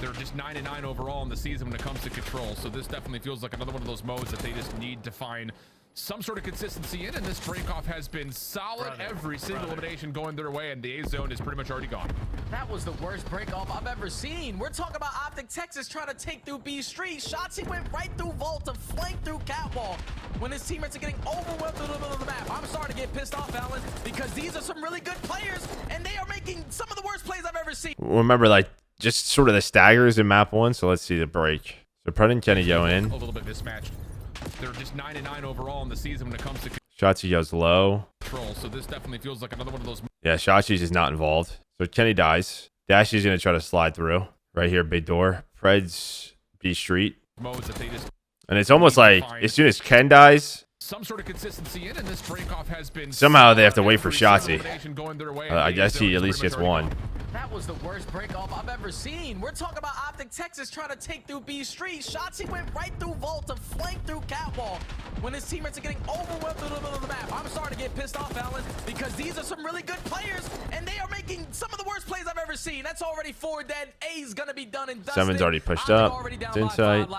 They're just 9-9 overall in the season when it comes to control. So this definitely feels like another one of those modes that they just need to find some sort of consistency in, and this breakoff has been solid. Every single elimination going their way, and the A zone is pretty much already gone. That was the worst breakoff I've ever seen. We're talking about OpTic Texas trying to take through B Street. Shotzzy went right through Vault to flank through Catwalk when his teammates are getting overwhelmed through the middle of the map. I'm starting to get pissed off, Alan, because these are some really good players, and they are making some of the worst plays I've ever seen. Remember, like, just sort of the staggers in map 1, so let's see the break. So Pred and Kenny go in. A little bit mismatched. They're just 9-9 overall in the season when it comes to Shotzzy goes low. control. So this definitely feels like another one of those. Yeah, Shotzzy's is not involved. So Kenny dies. Dashy's gonna try to slide through. Right here, big door. Pred's B Street. Modes that they just And it's almost like as soon as Ken dies, some sort of consistency in, and this breakoff has been somehow they have to wait for Shotzzy. Way, I guess he at least gets one. That was the worst breakoff I've ever seen. We're talking about OpTic Texas trying to take through B Street. Shotzzy went right through Vault to flank through Catwalk when his teammates are getting overwhelmed through the middle of the map. I'm starting to get pissed off, Alan, because these are some really good players, and they are making some of the worst plays I've ever seen. That's already 4 dead. A's gonna be done and dusted. 7's already pushed up. It's Insight.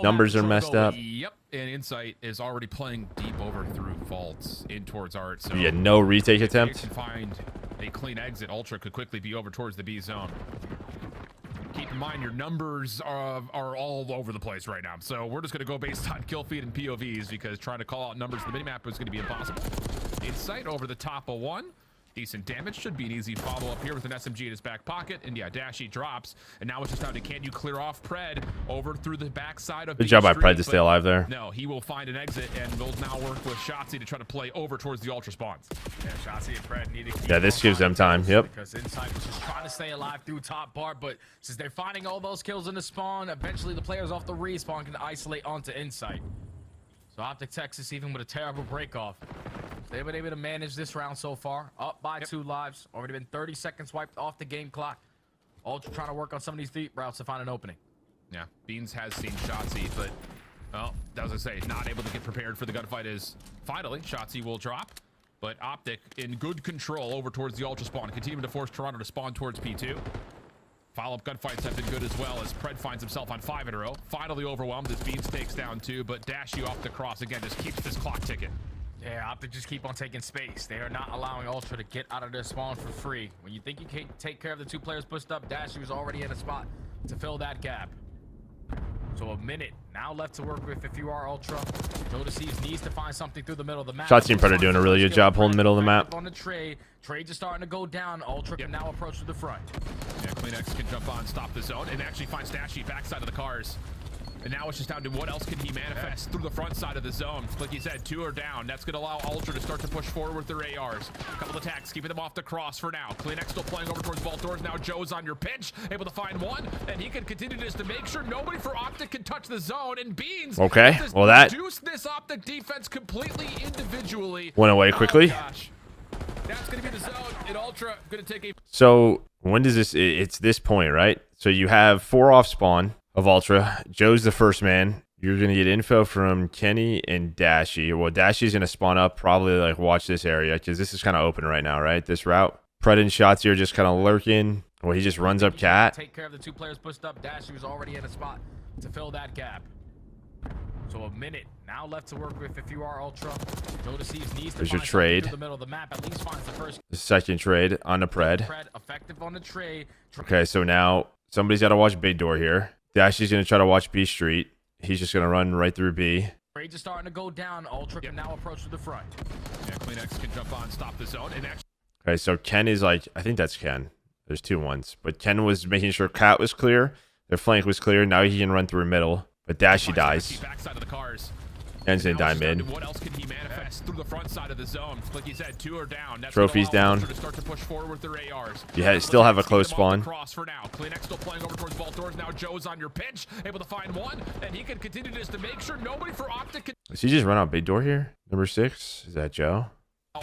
Numbers are messed up. Yep, and Insight is already playing deep over through Vaults in towards Art. So yeah, no retake attempt. Find a clean exit. Ultra could quickly be over towards the B zone. Keep in mind your numbers are all over the place right now, so we're just going to go based on kill feed and POVs because trying to call out numbers in the minimap is going to be impossible. Insight over the top of 1. Decent damage. Should be an easy follow-up here with an SMG in his back pocket. And yeah, Dashy drops. And now it's just down to can you clear off Pred over through the backside of Good job by Pred to stay alive there. No, he will find an exit and will now work with Shotzzy to try to play over towards the Ultra spawns. Yeah, Shotzzy and Pred need to keep this gives them time. Yep. Because Insight was just trying to stay alive through top part, but since they're finding all those kills in the spawn, eventually the players off the respawn can isolate onto Insight. So OpTic Texas, even with a terrible breakoff, they've been able to manage this round so far. Up by 2 lives. Already been 30 seconds wiped off the game clock. Ultra trying to work on some of these deep routes to find an opening. Yeah, Beans has seen Shotzzy, but, well, as I say, not able to get prepared for the gunfight is finally Shotzzy will drop. But OpTic in good control over towards the Ultra spawn, continuing to force Toronto to spawn towards P2. Follow-up gunfights have been good as well as Pred finds himself on 5 in a row. Finally overwhelmed as Beans takes down 2, but Dashy off the cross again just keeps this clock ticking. Yeah, OpTic just keep on taking space. They are not allowing Ultra to get out of their spawn for free. When you think you can take care of the 2 players pushed up, Dashy was already in a spot to fill that gap. So a minute now left to work with if you are Ultra. Joe Deceives needs to find something through the middle of the map. Shotzzy and Pred are doing a really good job holding the middle of the map. On the trade is starting to go down. Ultra can now approach to the front. Yeah, Kleenex can jump on, stop the zone, and actually finds Dashy backside of the cars. And now it's just down to what else can he manifest through the front side of the zone. Like you said, 2 are down. That's going to allow Ultra to start to push forward with their ARs. A couple attacks, keeping them off the cross for now. Kleenex still playing over towards vault doors. Now Joe's on your pitch, able to find one, and he can continue just to make sure nobody for OpTic can touch the zone. And Beans, okay, well that reduced this OpTic defense completely individually. went away quickly. Oh, gosh. That's going to be the zone. And Ultra going to take a... So when does this? It's this point, right? So you have 4 off spawn of Ultra. Joe's the first man. You're going to get info from Kenny and Dashy. Well, Dashy's going to spawn up, probably like watch this area because this is kind of open right now, right? This route. Pred and Shots here just kind of lurking. Well, he just runs up cat. Take care of the 2 players pushed up. Dashy was already in a spot to fill that gap. So a minute now left to work with if you are Ultra. Joe Deceives needs to There's your find trade. through the middle of the map. At least finds the first. The second trade on the Pred. Pred effective on the trade. Okay, so now somebody's got to watch big door here. Dashy's going to try to watch B Street. He's just going to run right through B. Trades are starting to go down. Ultra can now approach to the front. Yeah, Kleenex can jump on, stop the zone, and actually... Okay, so Ken is like, I think that's Ken. There's 2 ones. But Ken was making sure Cat was clear. Their flank was clear. Now he can run through middle. But Dashy dies. Backside of the cars. Ken's going to die mid. What else can he manifest through the front side of the zone? Like you said, 2 are down. That's Trophy's down. To start to push forward with their ARs. You still have a close spawn. Cross for now. Kleenex still playing over towards vault doors. Now Joe's on your pitch, able to find one, and he can continue just to make sure nobody for OpTic can... Does he just run out big door here? Number 6? Is that Joe?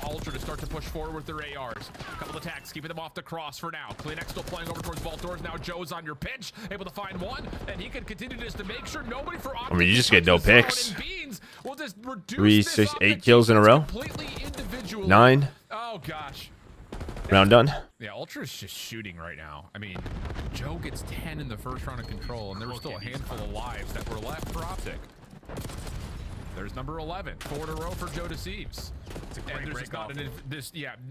Ultra to start to push forward with their ARs. A couple attacks, keeping them off the cross for now. Kleenex still playing over towards vault doors. Now Joe's on your pitch, able to find one, and he can continue just to make sure nobody for OpTic. I mean, you just get no picks. Will just 3, 6, 8 kills in a row. 9. Oh gosh. Round done. Yeah, Ultra's just shooting right now. I mean, Joe gets 10 in the first round of control, and there were still a handful of lives that were left for OpTic. There's number 11, 4 in a row for Joe Deceives. And there's just not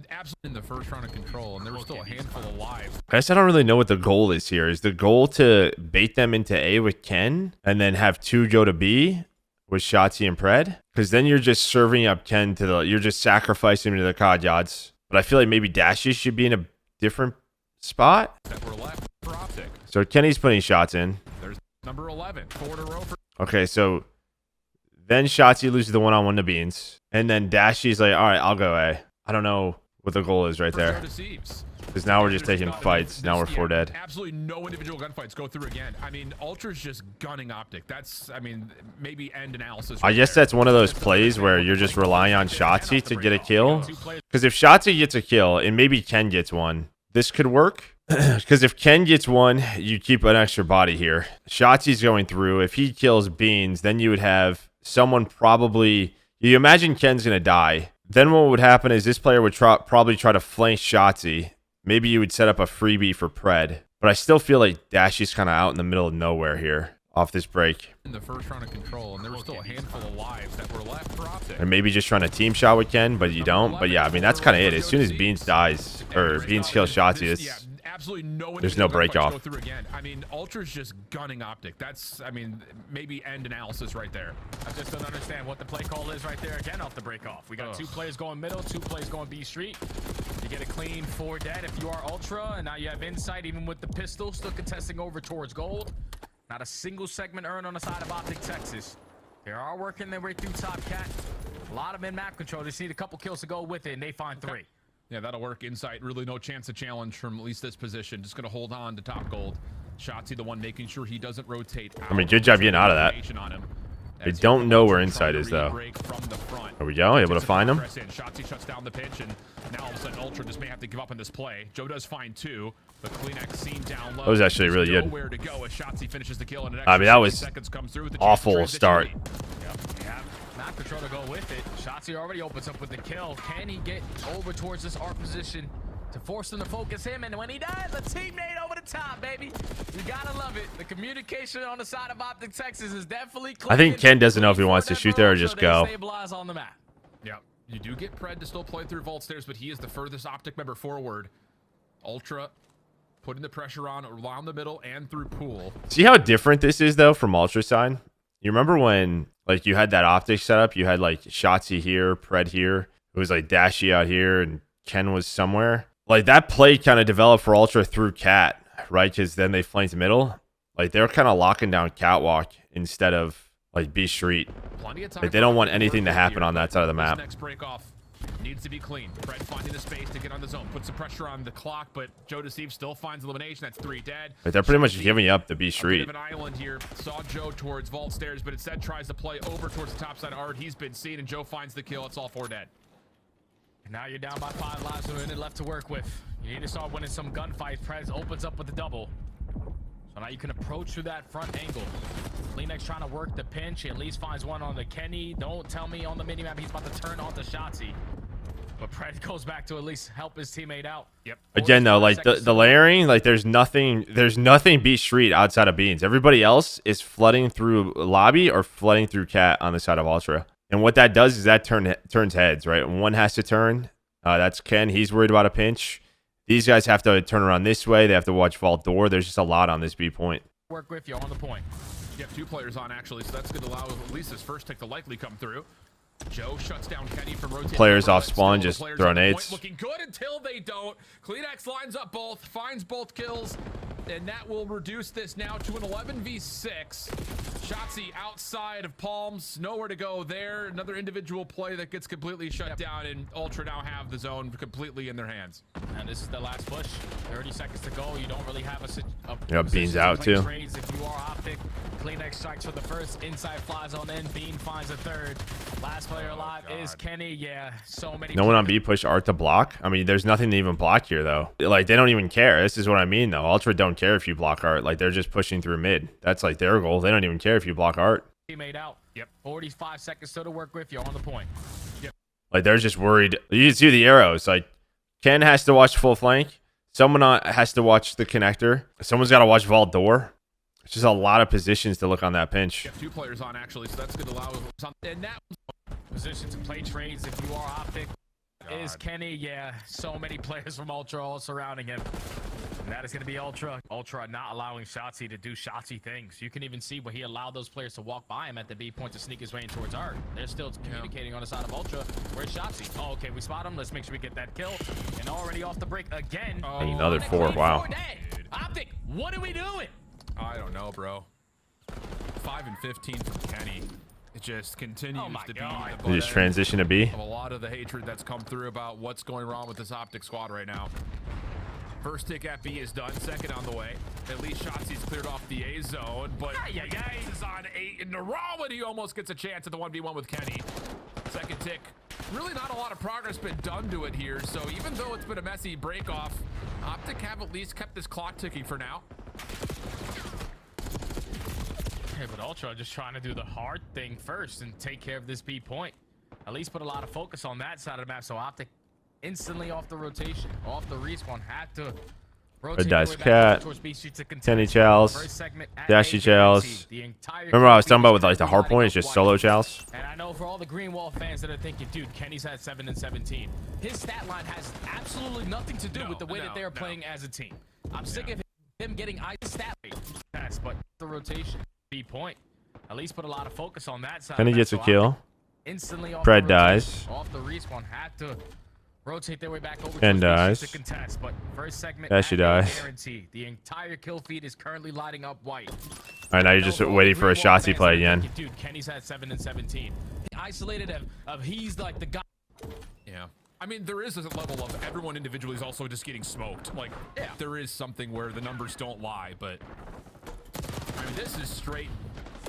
absolutely in the first round of control, and there was still a handful of lives. I guess I don't really know what the goal is here. Is the goal to bait them into A with Ken and then have 2 go to B with Shotzi and Pred? Because then you're just serving up Ken to the, you're just sacrificing him to the COD Yachts. But I feel like maybe Dashy should be in a different spot. That were left for OpTic. So Kenny's putting shots in. There's number 11, 4 in a row for... Okay, so then Shotzi loses the one-on-one to Beans. And then Dashy's like, all right, I'll go A. I don't know what the goal is right there. Because now we're just taking fights. Now we're 4 dead. Absolutely no individual gunfights go through again. I mean, Ultra's just gunning OpTic. That's, I mean, maybe end analysis. I guess that's one of those plays where you're just relying on Shotzi to get a kill. Because if Shotzi gets a kill, and maybe Ken gets one, this could work. Because if Ken gets one, you keep an extra body here. Shotzi's going through. If he kills Beans, then you would have someone probably... You imagine Ken's going to die. Then what would happen is this player would probably try to flank Shotzi. Maybe you would set up a freebie for Pred. But I still feel like Dashy's kind of out in the middle of nowhere here off this break. In the first round of control, and there were still a handful of lives that were left for OpTic. And maybe just trying to team shot with Ken, but you don't. But yeah, I mean, that's kind of it. As soon as Beans dies, or Beans kills Shotzi, it's... Absolutely no. There's no break off. Go through again. I mean, Ultra's just gunning OpTic. That's, I mean, maybe end analysis right there. I just don't understand what the play call is right there again off the break off. We got 2 players going middle, 2 players going B Street. You get a clean 4 dead if you are Ultra, and now you have insight even with the pistol, still contesting over towards gold. Not a single segment earned on the side of OpTic Texas. They are working their way through top cat. A lot of map control. They just need a couple kills to go with it, and they find 3. Yeah, that'll work. Insight, really no chance to challenge from at least this position. Just going to hold on to top gold. Shotzi, the one making sure he doesn't rotate out. I mean, good job getting out of that. I don't know where Insight is, though. There we go. Able to find him. Shotzi shuts down the pitch, and now all of a sudden, Ultra just may have to give up on this play. Joe does find 2. The Kleenex seen down low. That was actually really good. Nowhere to go as Shotzi finishes the kill, and I mean, that was comes through with awful start. Yeah, map control to go with it. Shotzi already opens up with the kill. Can he get over towards this art position to force them to focus him? And when he does, a teammate over the top, baby. You gotta love it. The communication on the side of OpTic Texas is definitely clear. I think Ken doesn't know if he wants to shoot there or just go. Stabilize on the map. Yeah, you do get Pred to still play through vault stairs, but he is the furthest OpTic member forward. Ultra putting the pressure on around the middle and through pool. See how different this is, though, from Ultra side? You remember when, like, you had that OpTic setup? You had, like, Shotzi here, Pred here. It was, like, Dashy out here, and Ken was somewhere. Like, that play kind of developed for Ultra through Cat, right? Because then they flanked the middle. Like, they were kind of locking down Catwalk instead of like B Street. Plenty of time Like, they for don't want Optic to anything to work happen here, on that side of the this map. Next break off needs to be clean. Fred finding the space to get on the zone, put some pressure on the clock, but Joe Deceive still finds elimination. That's 3 dead. Like, they're pretty much giving you up the B A bit Street. of an island here. Saw Joe towards vault stairs, but instead tries to play over towards the top side of Art. He's been seen, and Joe finds the kill. It's all 4 dead. And now you're down by 5 lives and a minute left to work with. You need to start winning some gunfights. Prez opens up with the double. So now you can approach through that front angle. Kleenex trying to work the pinch. He at least finds one on the Kenny. Don't tell me on the minimap he's about to turn on the Shotzzy. But Prez goes back to at least help his teammate out. Yep. Again, though, like the layering, like there's nothing B Street outside of Beans. Everybody else is flooding through lobby or flooding through cat on the side of Ultra. And what that does is that turns heads, right? When one has to turn, that's Ken. He's worried about a pinch. These guys have to turn around this way. They have to watch vault door. There's just a lot on this B point. Work with you on the point. You have 2 players on, actually, so that's going to allow at least his first tick to likely come through. Joe shuts down Kenny from rotating. Players over, off but spawn, still just the players throw on the nades. point, looking good until they don't. Kleenex lines up both, finds both kills, and that will reduce this now to an 11v6. Shotzzy outside of Palms, nowhere to go there. Another individual play that gets completely shut down, and Ultra now have the zone completely in their hands. And this is the last push. 30 seconds to go. You don't really have Yeah, Bean's out too. Trades. If you are OpTic, Kleenex strikes for the first. Inside flies on in. Bean finds a third. Last player alive is Kenny. Yeah, so many. No one on B push Art to block. I mean, there's nothing to even block here, though. Like, they don't even care. This is what I mean, though. Ultra don't care if you block Art. Like, they're just pushing through mid. That's like their goal. They don't even care if you block Art. Teammate out. Yep. 45 seconds still to work with. You're on the point. Yep. Like, they're just worried. You can see the arrows. Like, Ken has to watch full flank. Someone has to watch the connector. Someone's got to watch vault door. It's just a lot of positions to look on that pinch. You have 2 players on, actually, so that's going to allow and that Position to play trades if you are OpTic. Is Kenny. Yeah, so many players from Ultra all surrounding him. And that is going to be Ultra. Ultra not allowing Shotzzy to do Shotzzy things. You can even see when he allowed those players to walk by him at the B point to sneak his way in towards Art. They're still communicating on the side of Ultra. Where's Shotzzy? Oh, okay, we spot him. Let's make sure we get that kill. And already off the break again. Oh, another 4. Wow. OpTic, what are we doing? I don't know, bro. 5 and 15 from Kenny. It just continues to be the They just transition to B. of a lot of the hatred that's come through about what's going wrong with this OpTic squad right now. First tick at B is done, second on the way. At least Shotzzy's cleared off the A zone, but Gaze is on 8 in a row, and he almost gets a chance at the 1v1 with Kenny. Second tick. Really not a lot of progress been done to it here, so even though it's been a messy break off, OpTic have at least kept this clock ticking for now. Yeah, but Ultra just trying to do the hard thing first and take care of this B point. At least put a lot of focus on that side of the map, so OpTic instantly off the rotation, off the respawn, had to rotate Dice back Cat, towards B Street to contest. Kenny Chals, First segment at Dashy AJC, Chals. the entire Remember what I was talking about with team like the is Hardpoint? lining It's just up solo white. Chals. And I know for all the Green Wall fans that are thinking, dude, Kenny's had 7 and 17. His stat line has absolutely nothing to do with the way that they are playing as a team. I'm sick of him getting stat rate. Yes, but the rotation, B point. At least put a lot of focus on that side. Kenny gets a kill. Instantly off Pred the rotation, dies. off the respawn, had to rotate their way back over And towards dies. to contest, but first segment That she at dies. guarantee. The entire kill feed is currently lighting up white. All right, now you're just waiting for a Shotzzy play again. Dude, Kenny's had 7 and 17. Isolated of he's like the guy. Yeah. I mean, there is a level of everyone individually is also just getting smoked. Like, there is something where the numbers don't lie, but I mean, this is straight.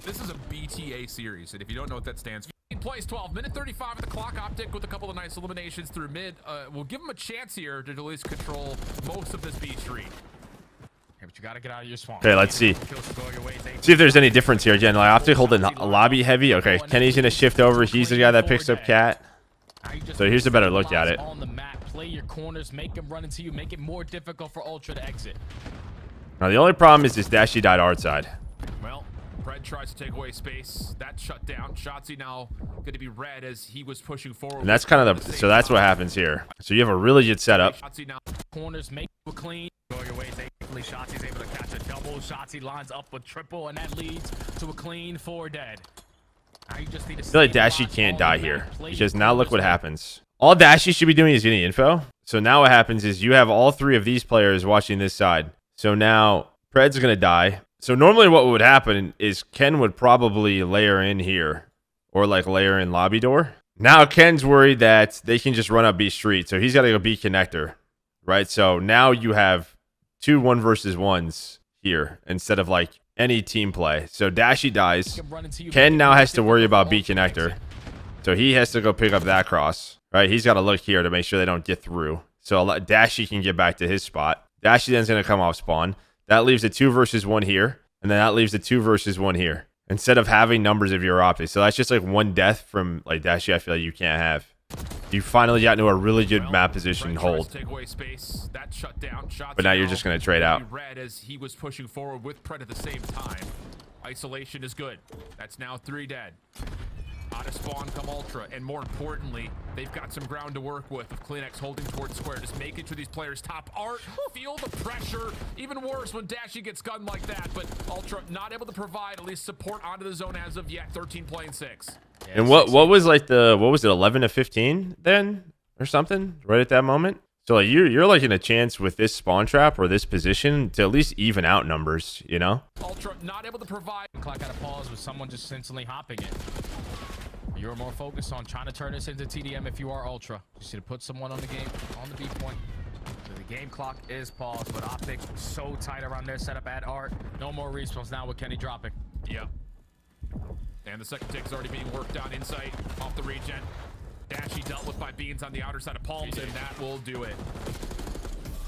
This is a BTA series, and if you don't know what that stands for, he plays 12, minute 35 of the clock. OpTic with a couple of nice eliminations through mid. We'll give him a chance here to at least control most of this B Street. Hey, but you gotta get out of your swamp. Okay, let's see. See if there's any difference here, Jen. Like, OpTic holding lobby heavy. Okay, Kenny's gonna shift over. He's the guy that picks up Cat. So here's a better look at it. On the map, play your corners, make him run into you, make it more difficult for Ultra to exit. Now the only problem is this Dashy died Art side. Well, Fred tries to take away space. That's shut down. Shotzzy now going to be red as he was pushing forward. And that's kind of the so that's what happens here. So you have a really good setup. Shotzzy now. Corners make you clean. Go your way safely. Shotzi's able to catch a double. Shotzzy lines up a triple, and that leads to a clean 4 dead. Now you just need to I feel like Dashy can't die here because now look what happens. All Dashy should be doing is getting info. So now what happens is you have all 3 of these players watching this side. So now Pred's gonna die. So normally what would happen is Ken would probably layer in here or like layer in lobby door. Now Ken's worried that they can just run up B street. So he's got to go B connector, right? So now you have 2 1 versus 1s here instead of like any team play. So Dashy dies. Ken now has to worry about B connector. So he has to go pick up that cross, right? He's got to look here to make sure they don't get through. So Dashy can get back to his spot. Dashy then's going to come off spawn. That leaves a 2 versus 1 here. And then that leaves a 2 versus 1 here. Instead of having numbers of your optics. So that's just like 1 death from like Dashy. I feel like you can't have. You finally got into a really good map position hold. But now you're just going to trade out. Red as he was pushing forward with Pred at the same time. Isolation is good. That's now 3 dead. Out of spawn come Ultra, and more importantly, they've got some ground to work with Kleenex holding towards square, just making sure these players top art, feel the pressure. Even worse when Dashy gets gunned like that, but Ultra not able to provide at least support onto the zone as of yet. 13 playing 6. Yeah, and what was like what was it, 11 to 15 then or something right at that moment? So like you're like in a chance with this spawn trap or this position to at least even out numbers, you know? Ultra not able to provide. Clock out of pause with someone just instantly hopping it. You're more focused on trying to turn this into TDM if you are Ultra. You need to put someone on the game, on the B point. So the game clock is paused, but OpTic so tight around their setup at Art. No more respawns now with Kenny dropping. Yeah. And the second tick is already being worked on inside off the regen. Dashy dealt with by Beans on the outer side of Palms, and that will do it.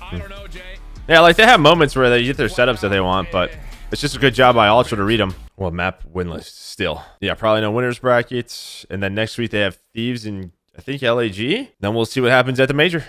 I don't know, Jay. Yeah, like they have moments where they get their setups that they want, but it's just a good job by Ultra to read them. Well, map winless still. Yeah, probably no winners brackets. And then next week they have Thieves and I think LAG. Then we'll see what happens at the major.